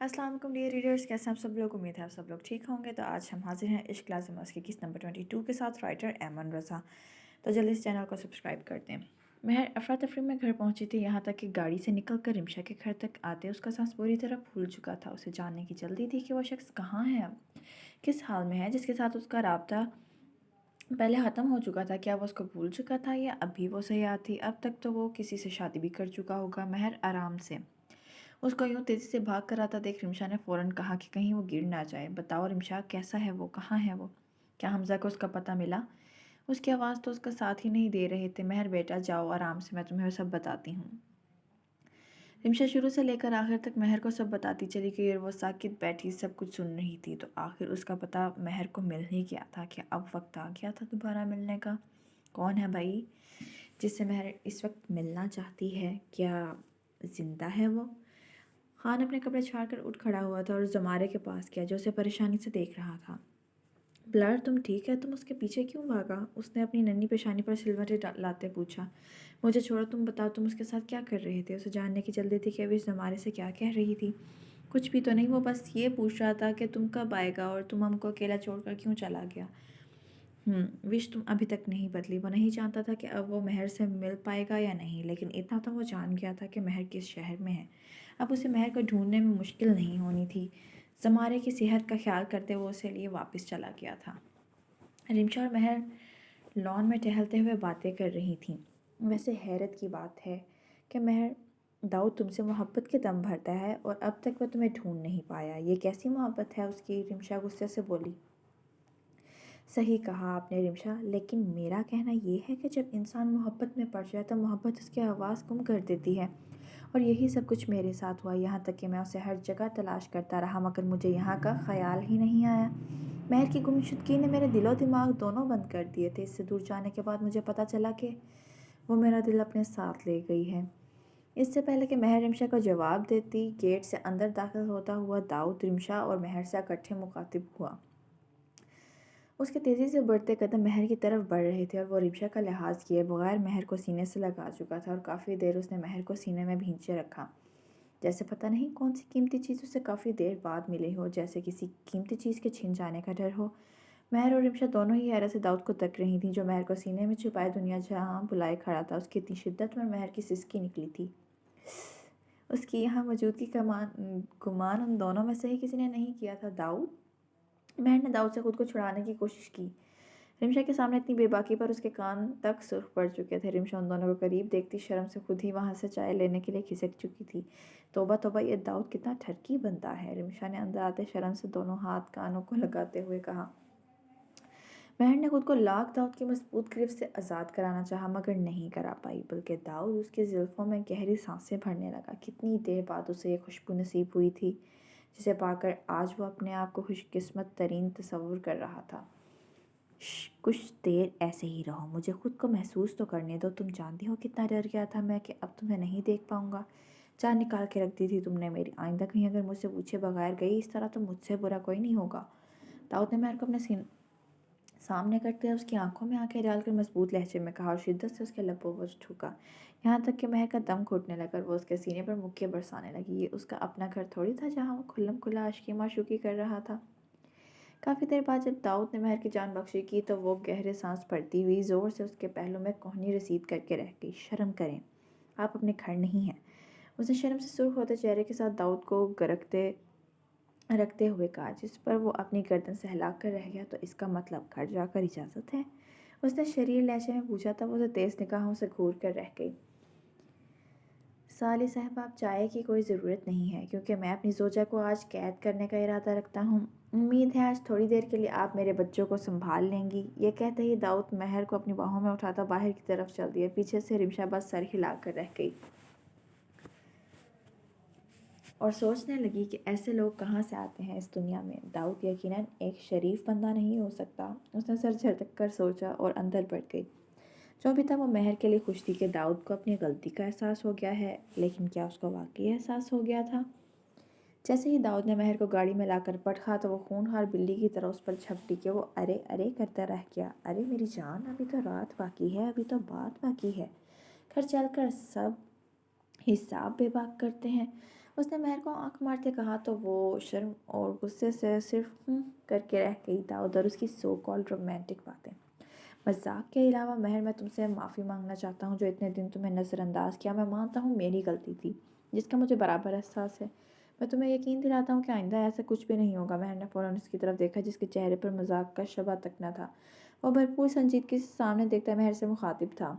अस्सलाम वालेकुम dear readers, कैसे हैं आप सब लोग। उम्मीद है आप सब लोग ठीक होंगे। तो आज हम हाजिर हैं इश्क लाज़िम उसकी किस्त नंबर 22 के साथ, राइटर ऐमन रज़ा। तो जल्दी इस चैनल को सब्सक्राइब कर दें। महर अफरा तफरी में घर पहुंची थी, यहाँ तक कि गाड़ी से निकल कर रिमशा के घर तक आते उसका सांस पूरी तरह फूल चुका था। उसे जानने की जल्दी थी कि वह शख्स कहाँ है, किस हाल में है, जिसके साथ उसका राब्ता पहले ख़त्म हो चुका था। क्या वो उसको भूल चुका था या अब भी वो सयाह थी। अब तक तो वो किसी से शादी भी कर चुका होगा। महर आराम से उसको यूँ तेज़ी से भाग कर आता देख रिमशा ने फ़ौरन कहा कि कहीं वो गिर ना जाए। बताओ रिमशा, कैसा है वो, कहाँ है वो, क्या हमज़ा को उसका पता मिला। उसकी आवाज़ तो उसका साथ ही नहीं दे रहे थे। महर बेटा जाओ आराम से, मैं तुम्हें सब बताती हूँ। रिमशा शुरू से लेकर आखिर तक महर को सब बताती चली गई और वो साकित बैठी सब कुछ सुन रही थी। तो आखिर उसका पता महर को मिल ही गया था कि अब वक्त आ गया था दोबारा मिलने का। कौन है भाई जिससे महर इस वक्त मिलना चाहती है, क्या ज़िंदा है वो। खान अपने कपड़े छाड़कर उठ खड़ा हुआ था और जमारे के पास गया जो उसे परेशानी से देख रहा था। ब्लर तुम ठीक है, तुम उसके पीछे क्यों भागा। उसने अपनी नन्ही पेशानी पर सिलवटें लाते पूछा। मुझे छोड़ो, तुम बताओ तुम उसके साथ क्या कर रहे थे। उसे जानने की जल्दी थी कि अभी इस जमारे से क्या कह रही थी। कुछ भी तो नहीं, वो बस ये पूछ रहा था कि तुम कब आएगा और तुम हमको अकेला छोड़कर क्यों चला गया। विश तुम अभी तक नहीं बदली। वो नहीं जानता था कि अब वो महर से मिल पाएगा या नहीं, लेकिन इतना तो वो जान गया था कि महर किस शहर में है। अब उसे महर को ढूंढने में मुश्किल नहीं होनी थी। जमारे की सेहत का ख्याल करते हुए उसे लिए वापस चला गया था। रिमशा और महर लॉन में टहलते हुए बातें कर रही थीं। वैसे हैरत की बात है कि महर दाऊद तुमसे मोहब्बत के दम भरता है और अब तक वह तुम्हें ढूंढ नहीं पाया। ये कैसी मोहब्बत है उसकी। रिमशा गुस्से से बोली। सही कहा आपने रिमशा, लेकिन मेरा कहना ये है कि जब इंसान मोहब्बत में पड़ जाए तो मोहब्बत उसकी आवाज़ गुम कर देती है। और यही सब कुछ मेरे साथ हुआ। यहाँ तक कि मैं उसे हर जगह तलाश करता रहा मगर मुझे यहाँ का ख्याल ही नहीं आया। महर की गुमशुदगी ने मेरे दिलो दिमाग दोनों बंद कर दिए थे। इससे दूर जाने के बाद मुझे पता चला कि वो मेरा दिल अपने साथ ले गई है। इससे पहले कि महर रिमशा को जवाब देती, गेट से अंदर दाखिल होता हुआ दाऊद रिमशा और महर से इकट्ठे मुखातिब हुआ। उसके तेज़ी से बढ़ते कदम महर की तरफ बढ़ रहे थे और वो रिमशा का लिहाज किए बगैर महर को सीने से लगा चुका था और काफ़ी देर उसने महर को सीने में भींचे रखा, जैसे पता नहीं कौन सी कीमती चीज़ उसे काफ़ी देर बाद मिली हो, जैसे किसी कीमती चीज़ के छिन जाने का डर हो। महर और रिमशा दोनों ही हैरत से दाऊद को तक रही थीं जो महर को सीने में छुपाए दुनिया जहाँ बुलाए खड़ा था। उसकी इतनी शिद्दत में महर की सिसकी निकली थी। उसकी यहाँ मौजूदगी का गुमान उन दोनों में से ही किसी ने नहीं किया था। दाऊद। महर ने दाऊद से खुद को छुड़ाने की कोशिश की। रिमशा के सामने इतनी बेबाकी पर उसके कान तक सुर्ख पड़ चुके थे। रिमशा उन दोनों को करीब देखती शर्म से खुद ही वहाँ से चाय लेने के लिए खिसक चुकी थी। तौबा तौबा, ये दाऊद कितना ठरकी बंदा है। रिमशा ने अंदर आते शर्म से दोनों हाथ कानों को लगाते हुए कहा। महर ने खुद को लाख दाऊद की मजबूत गिरफ्त से आज़ाद कराना चाहा मगर नहीं करा पाई, बल्कि दाऊद उसकी जुल्फ़ों में गहरी सांसें भरने लगा। कितनी देर बाद उसे ये खुशबू नसीब हुई थी जिसे पाकर आज वो अपने आप को खुशकिस्मत तरीन तस्वुर कर रहा था। कुछ देर ऐसे ही रहो, मुझे खुद को महसूस तो करने दो। तुम जानती हो कितना डर गया था मैं कि अब तुम्हें नहीं देख पाऊंगा। जान निकाल के रख दी थी तुमने मेरी। आइंदा कहीं अगर मुझसे पूछे बगैर गई इस तरह तो मुझसे बुरा कोई नहीं होगा। दाऊद ने महर को अपने सामने करते हुए उसकी आंखों में आंखें डालकर मजबूत लहजे में कहा और शिद्दत से उसके लबों पर ठुका, यहाँ तक कि महर का दम घुटने लगा और वो उसके सीने पर मुक्के बरसाने लगी। ये उसका अपना घर थोड़ी था जहाँ वो खुल्लम खुल्ला आशिकी माशूकी कर रहा था। काफ़ी देर बाद जब दाऊद ने महर की जान बख्शी की तो वो गहरे सांस भरती हुई ज़ोर से उसके पहलू में कोहनी रसीद करके रह गई। शर्म करें, आप अपने घर नहीं हैं। उसने शर्म से सुर्ख होते चेहरे के साथ दाऊद को गरकते रखते हुए कहा, जिस पर वो अपनी गर्दन सहला कर रह गया। तो इसका मतलब घर जाकर इजाज़त है। उसने शरीर लहजे में पूछा था। वो उसे तेज़ निगाहों से घूर कर रह गई। साली साहब, आप चाय की कोई ज़रूरत नहीं है क्योंकि मैं अपनी जोजा को आज कैद करने का इरादा रखता हूँ। उम्मीद है आज थोड़ी देर के लिए आप मेरे बच्चों को संभाल लेंगी। ये कहते ही दाऊद महर को अपनी बाहों में उठाता बाहर की तरफ चल दिया। पीछे से रिमशा बस सर हिला कर रह गई और सोचने लगी कि ऐसे लोग कहाँ से आते हैं इस दुनिया में। दाऊद यकीनन एक शरीफ बंदा नहीं हो सकता। उसने सर झटक कर सोचा और अंदर बढ़ गई। जो भी था वो महर के लिए खुश थी कि दाऊद को अपनी गलती का एहसास हो गया है, लेकिन क्या उसको वाकई एहसास हो गया था। जैसे ही दाऊद ने महर को गाड़ी में लाकर पटखा तो वो खूनहार बिल्ली की तरह उस पर झपटी के वो अरे अरे करता रह गया। अरे मेरी जान, अभी तो रात बाकी है, अभी तो बात बाकी है। घर चलकर सब हिसाब बेबाक करते हैं। اس نے مہر کو آنکھ مارتے کہا تو وہ شرم اور غصے سے صرف کر کے رہ گئی۔ داؤد اور اس کی سو کالڈ رومانٹک باتیں۔ مذاق کے علاوہ مہر، میں تم سے معافی مانگنا چاہتا ہوں جو اتنے دن تمہیں نظر انداز کیا۔ میں مانتا ہوں میری غلطی تھی جس کا مجھے برابر احساس ہے۔ میں تمہیں یقین دلاتا ہوں کہ آئندہ ایسا کچھ بھی نہیں ہوگا۔ مہر نے فوراً اس کی طرف دیکھا جس کے چہرے پر مذاق کا شبہ تک نہ تھا۔ وہ بھرپور سنجیدگی سے سامنے دیکھتا مہر سے مخاطب تھا۔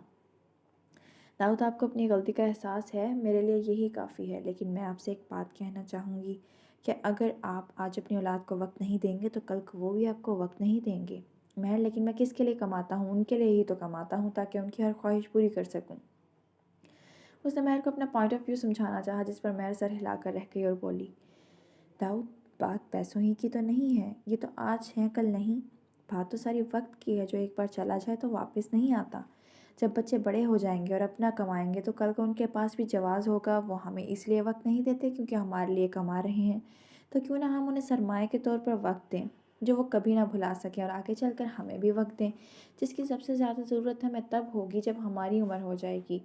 داؤد، آپ کو اپنی غلطی کا احساس ہے، میرے لیے یہی کافی ہے، لیکن میں آپ سے ایک بات کہنا چاہوں گی کہ اگر آپ آج اپنی اولاد کو وقت نہیں دیں گے تو کل کو وہ بھی آپ کو وقت نہیں دیں گے۔ مہر، لیکن میں کس کے لیے کماتا ہوں؟ ان کے لیے ہی تو کماتا ہوں تاکہ ان کی ہر خواہش پوری کر سکوں۔ اس نے مہر کو اپنا پوائنٹ آف ویو سمجھانا چاہا جس پر مہر سر ہلا کر رہ گئی اور بولی، داؤد، بات پیسوں ہی کی تو نہیں ہے، یہ تو آج ہے کل نہیں۔ بات تو ساری وقت کی ہے جو ایک بار چلا جائے تو واپس نہیں آتا۔ جب بچے بڑے ہو جائیں گے اور اپنا کمائیں گے تو کل کو ان کے پاس بھی جواز ہوگا۔ وہ ہمیں اس لیے وقت نہیں دیتے کیونکہ ہمارے لیے کما رہے ہیں، تو کیوں نہ ہم انہیں سرمایہ کے طور پر وقت دیں جو وہ کبھی نہ بھلا سکیں، اور آگے چل کر ہمیں بھی وقت دیں جس کی سب سے زیادہ ضرورت ہمیں تب ہوگی جب ہماری عمر ہو جائے گی۔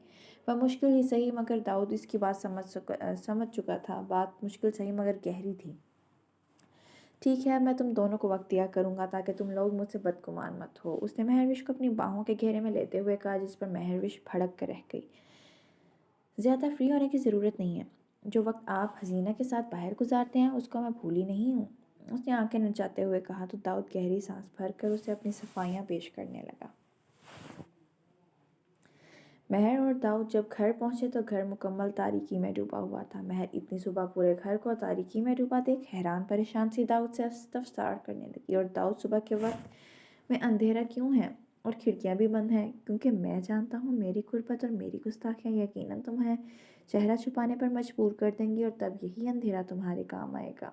وہ مشکل ہی صحیح مگر داؤد اس کی بات سمجھ چکا تھا۔ بات مشکل صحیح مگر گہری تھی۔ ٹھیک ہے، میں تم دونوں کو وقت دیا کروں گا تاکہ تم لوگ مجھ سے بدگمان مت ہو۔ اس نے مہروش کو اپنی باہوں کے گھیرے میں لیتے ہوئے کہا جس پر مہروش بھڑک کر رہ گئی۔ زیادہ فری ہونے کی ضرورت نہیں ہے۔ جو وقت آپ حسینہ کے ساتھ باہر گزارتے ہیں اس کو میں بھولی نہیں ہوں۔ اس نے آنکھیں نچاتے ہوئے کہا تو داؤد گہری سانس بھر کر اسے اپنی صفائیاں پیش کرنے لگا۔ مہر اور داؤد جب گھر پہنچے تو گھر مکمل تاریکی میں ڈوبا ہوا تھا۔ مہر اتنی صبح پورے گھر کو تاریکی میں ڈوبا دیکھ حیران پریشان سی داؤد سے استفسار کرنے لگی، اور داؤد، صبح کے وقت میں اندھیرا کیوں ہے اور کھڑکیاں بھی بند ہیں؟ کیونکہ میں جانتا ہوں میری غربت اور میری گستاخیاں یقیناً تمہیں چہرہ چھپانے پر مجبور کر دیں گی، اور تب یہی اندھیرا تمہارے کام آئے گا۔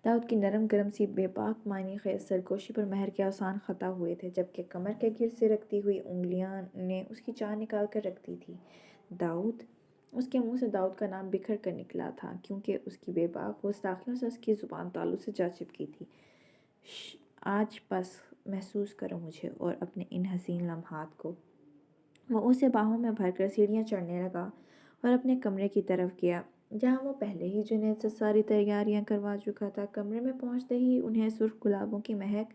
داؤد کی نرم گرم سی بے باک معنی خیز سرگوشی پر مہر کے اوسان خطا ہوئے تھے، جبکہ کمر کے گر سرکتی ہوئی انگلیاں نے اس کی جان نکال کر رکھ دی تھی۔ داؤد! اس کے منہ سے داؤد کا نام بکھر کر نکلا تھا کیونکہ اس کی بے باک گستاخیوں سے اس کی زبان تالو سے جا چپکی تھی۔ آج بس محسوس کرو مجھے اور اپنے ان حسین لمحات کو۔ وہ اسے باہوں میں بھر کر سیڑھیاں چڑھنے لگا اور اپنے کمرے کی طرف گیا جہاں وہ پہلے ہی جنید سے ساری تیاریاں کروا چکا تھا۔ کمرے میں پہنچتے ہی انہیں سرخ گلابوں کی مہک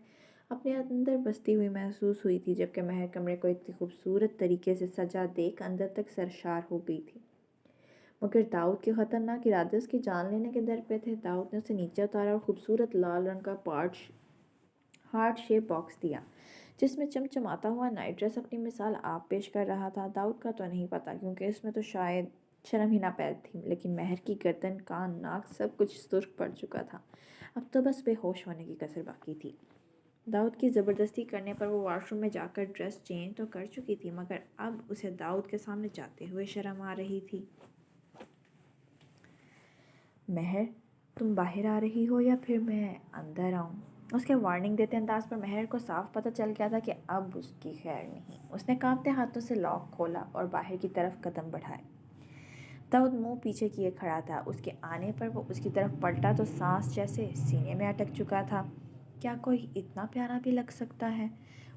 اپنے اندر بستی ہوئی محسوس ہوئی تھی، جبکہ مہر کمرے کو اتنی خوبصورت طریقے سے سجا دیکھ اندر تک سرشار ہو گئی تھی۔ مگر داؤد کے خطرناک ارادے اس کی جان لینے کے در پہ تھے۔ داؤد نے اسے نیچے اتارا اور خوبصورت لال رنگ کا ہارٹ شیپ باکس دیا جس میں چمچماتا ہوا نائٹ ڈریس اپنی مثال آپ پیش کر رہا تھا۔ داؤد کا تو نہیں پتا کیونکہ اس میں تو شاید شرم ہی نہ پید تھی، لیکن مہر کی گردن، کان، ناک سب کچھ سرخ پڑ چکا تھا۔ اب تو بس بے ہوش ہونے کی کسر باقی تھی۔ داؤد کی زبردستی کرنے پر وہ واش روم میں جا کر ڈریس چینج تو کر چکی تھی، مگر اب اسے داؤد کے سامنے جاتے ہوئے شرم آ رہی تھی۔ مہر، تم باہر آ رہی ہو یا پھر میں اندر آؤں؟ اس کے وارننگ دیتے انداز پر مہر کو صاف پتہ چل گیا تھا کہ اب اس کی خیر نہیں۔ اس نے کانپتے ہاتھوں سے لاک کھولا اور باہر کی طرف قدم بڑھائے۔ داؤد منہ پیچھے کیے کھڑا تھا۔ اس کے آنے پر وہ اس کی طرف پلٹا تو سانس جیسے سینے میں اٹک چکا تھا۔ کیا کوئی اتنا پیارا بھی لگ سکتا ہے؟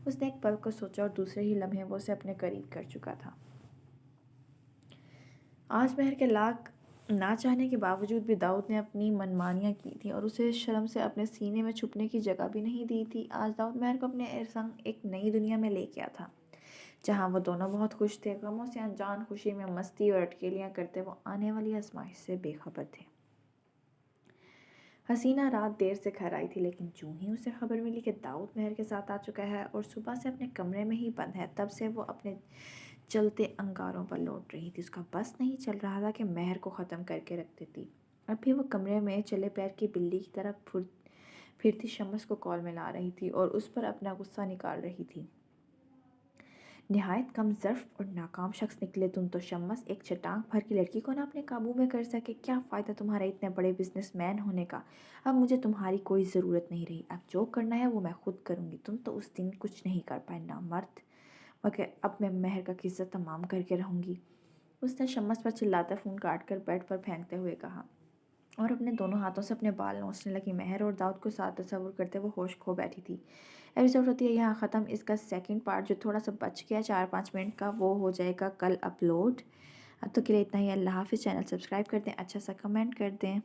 اس نے ایک پل کو سوچا اور دوسرے ہی لمحے وہ اسے اپنے قریب کر چکا تھا۔ آج مہر کے لاکھ نہ چاہنے کے باوجود بھی داؤد نے اپنی منمانیاں کی تھیں اور اسے شرم سے اپنے سینے میں چھپنے کی جگہ بھی نہیں دی تھی۔ آج داؤد مہر کو اپنے سنگ ایک نئی دنیا میں لے گیا تھا جہاں وہ دونوں بہت خوش تھے۔ غموں سے انجان خوشی میں مستی اور اٹکیلیاں کرتے وہ آنے والی آزمائش سے بے خبر تھے۔ حسینہ رات دیر سے گھر آئی تھی، لیکن چوں ہی اسے خبر ملی کہ داؤد مہر کے ساتھ آ چکا ہے اور صبح سے اپنے کمرے میں ہی بند ہے، تب سے وہ اپنے چلتے انگاروں پر لوٹ رہی تھی۔ اس کا بس نہیں چل رہا تھا کہ مہر کو ختم کر کے رکھ دیتی۔ اب بھی وہ کمرے میں چلے پیر کی بلی کی طرح پھرتی شمس کو کال میں لا رہی تھی اور اس پر اپنا غصہ نکال رہی تھی۔ نہایت کم ظرف اور ناکام شخص نکلے تم تو شمس، ایک چٹان بھر کی لڑکی کو نہ اپنے قابو میں کر سکے۔ کیا فائدہ تمہارے اتنے بڑے بزنس مین ہونے کا؟ اب مجھے تمہاری کوئی ضرورت نہیں رہی۔ اب جو کرنا ہے وہ میں خود کروں گی۔ تم تو اس دن کچھ نہیں کر پائے نامرد، مگر اب میں مہر کا قصہ تمام کر کے رہوں گی۔ اس نے شمس پر چلاتا فون کاٹ کر بیڈ پر پھینکتے ہوئے کہا اور اپنے دونوں ہاتھوں سے اپنے بال نوچنے لگی۔ مہر اور داؤد کو ساتھ تصور کرتے وہ ہوش کھو بیٹھی تھی۔ ایپیسوڈ ہوتی ہے یہاں ختم۔ اس کا سیکنڈ پارٹ جو تھوڑا سا بچ گیا 4-5 منٹ کا وہ ہو جائے گا کل اپلوڈ۔ اب تو کے لیے اتنا ہی. اللہ حافظ. چینل سبسکرائب کر دیں, اچھا سا کمنٹ کر دیں.